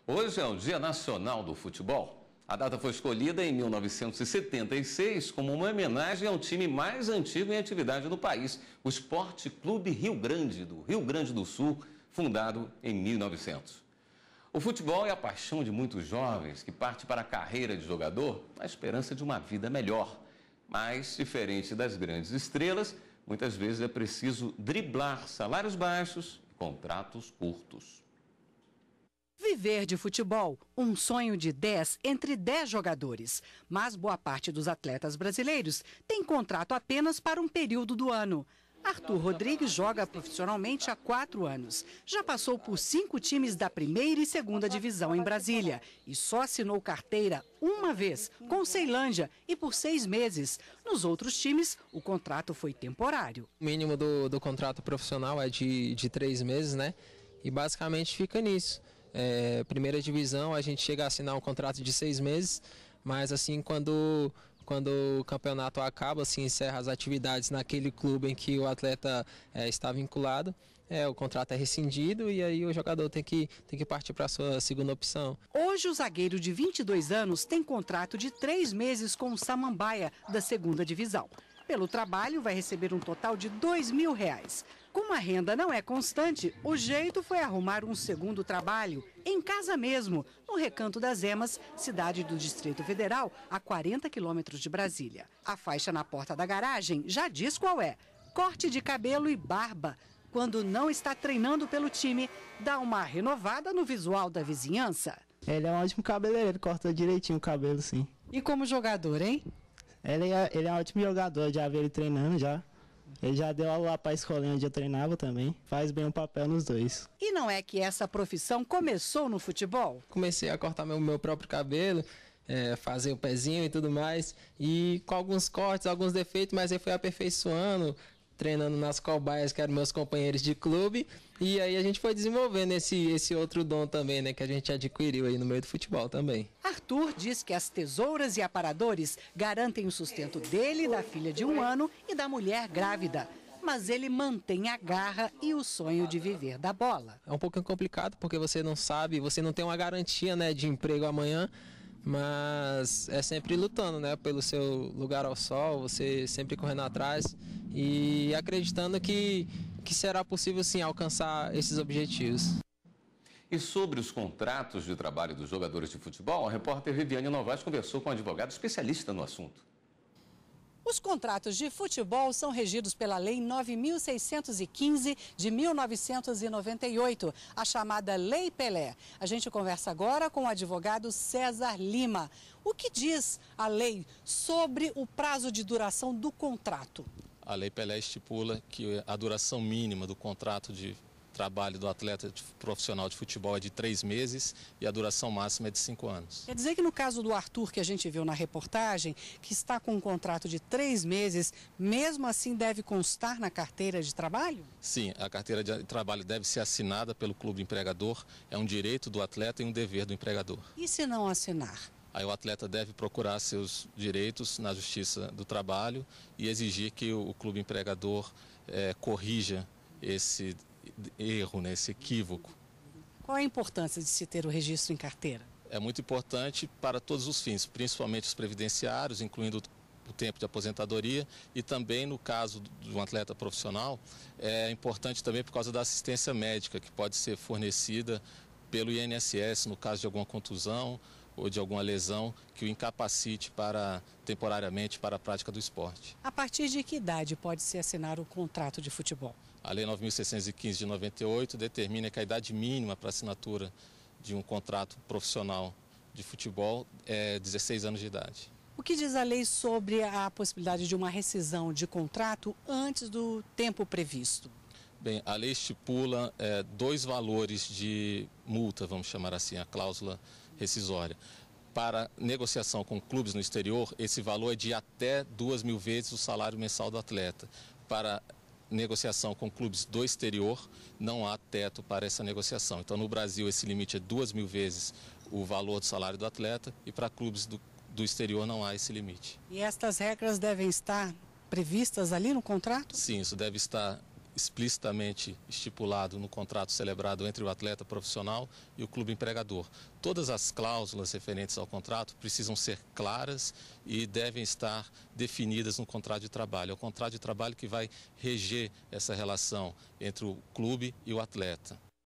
Hoje é o Dia Nacional do Futebol. A data foi escolhida em 1976 como uma homenagem ao time mais antigo em atividade do país, o Esporte Clube Rio Grande, do Rio Grande do Sul, fundado em 1900. O futebol é a paixão de muitos jovens que partem para a carreira de jogador na esperança de uma vida melhor. Mas, diferente das grandes estrelas, muitas vezes é preciso driblar salários baixos e contratos curtos. Viver de futebol, um sonho de 10 entre 10 jogadores. Mas boa parte dos atletas brasileiros tem contrato apenas para um período do ano. Arthur Rodrigues joga profissionalmente há 4 anos. Já passou por 5 times da primeira e segunda divisão em Brasília. E só assinou carteira uma vez, com o Ceilândia, e por 6 meses. Nos outros times, o contrato foi temporário. O mínimo do contrato profissional é de 3 meses, né? E basicamente fica nisso. Primeira divisão, a gente chega a assinar um contrato de 6 meses, mas assim, quando o campeonato acaba, assim, encerra as atividades naquele clube em que o atleta está vinculado, o contrato é rescindido e aí o jogador tem que partir para a sua segunda opção. Hoje o zagueiro de 22 anos tem contrato de 3 meses com o Samambaia, da segunda divisão. Pelo trabalho, vai receber um total de R$2.000. Como a renda não é constante, o jeito foi arrumar um segundo trabalho, em casa mesmo, no Recanto das Emas, cidade do Distrito Federal, a 40 quilômetros de Brasília. A faixa na porta da garagem já diz qual é: corte de cabelo e barba. Quando não está treinando pelo time, dá uma renovada no visual da vizinhança. Ele é um ótimo cabeleireiro, corta direitinho o cabelo, sim. E como jogador, hein? Ele é um ótimo jogador, já vi ele treinando já. Ele já deu aula lá para a escolinha onde eu treinava também. Faz bem o papel nos dois. E não é que essa profissão começou no futebol? Comecei a cortar meu próprio cabelo, fazer o pezinho e tudo mais. E com alguns cortes, alguns defeitos, mas eu fui aperfeiçoando, treinando nas cobaias que eram meus companheiros de clube. E aí a gente foi desenvolvendo esse outro dom também, né, que a gente adquiriu aí no meio do futebol também. Arthur diz que as tesouras e aparadores garantem o sustento dele, da filha de 1 ano e da mulher grávida. Mas ele mantém a garra e o sonho de viver da bola. É um pouco complicado porque você não sabe, você não tem uma garantia, né, de emprego amanhã. Mas é sempre lutando, né, pelo seu lugar ao sol, você sempre correndo atrás e acreditando que será possível sim alcançar esses objetivos. E sobre os contratos de trabalho dos jogadores de futebol, a repórter Viviane Novaes conversou com um advogado especialista no assunto. Os contratos de futebol são regidos pela Lei 9.615 de 1998, a chamada Lei Pelé. A gente conversa agora com o advogado César Lima. O que diz a lei sobre o prazo de duração do contrato? A Lei Pelé estipula que a duração mínima do contrato de trabalho do atleta profissional de futebol é de 3 meses e a duração máxima é de 5 anos. Quer dizer que no caso do Arthur, que a gente viu na reportagem, que está com um contrato de 3 meses, mesmo assim deve constar na carteira de trabalho? Sim, a carteira de trabalho deve ser assinada pelo clube empregador, é um direito do atleta e um dever do empregador. E se não assinar? Aí o atleta deve procurar seus direitos na Justiça do Trabalho e exigir que o clube empregador corrija esse erro, né, esse equívoco. Qual a importância de se ter o registro em carteira? É muito importante para todos os fins, principalmente os previdenciários, incluindo o tempo de aposentadoria e também no caso de um atleta profissional, é importante também por causa da assistência médica que pode ser fornecida pelo INSS no caso de alguma contusão ou de alguma lesão que o incapacite temporariamente para a prática do esporte. A partir de que idade pode-se assinar o contrato de futebol? A Lei 9.615 de 98 determina que a idade mínima para assinatura de um contrato profissional de futebol é 16 anos de idade. O que diz a lei sobre a possibilidade de uma rescisão de contrato antes do tempo previsto? Bem, a lei estipula 2 valores de multa, vamos chamar assim, a cláusula rescisória. Para negociação com clubes no exterior, esse valor é de até 2.000 vezes o salário mensal do atleta. Para negociação com clubes do exterior, não há teto para essa negociação. Então, no Brasil, esse limite é 2.000 vezes o valor do salário do atleta e para clubes do exterior não há esse limite. E estas regras devem estar previstas ali no contrato? Sim, isso deve estar explicitamente estipulado no contrato celebrado entre o atleta profissional e o clube empregador. Todas as cláusulas referentes ao contrato precisam ser claras e devem estar definidas no contrato de trabalho. É o contrato de trabalho que vai reger essa relação entre o clube e o atleta.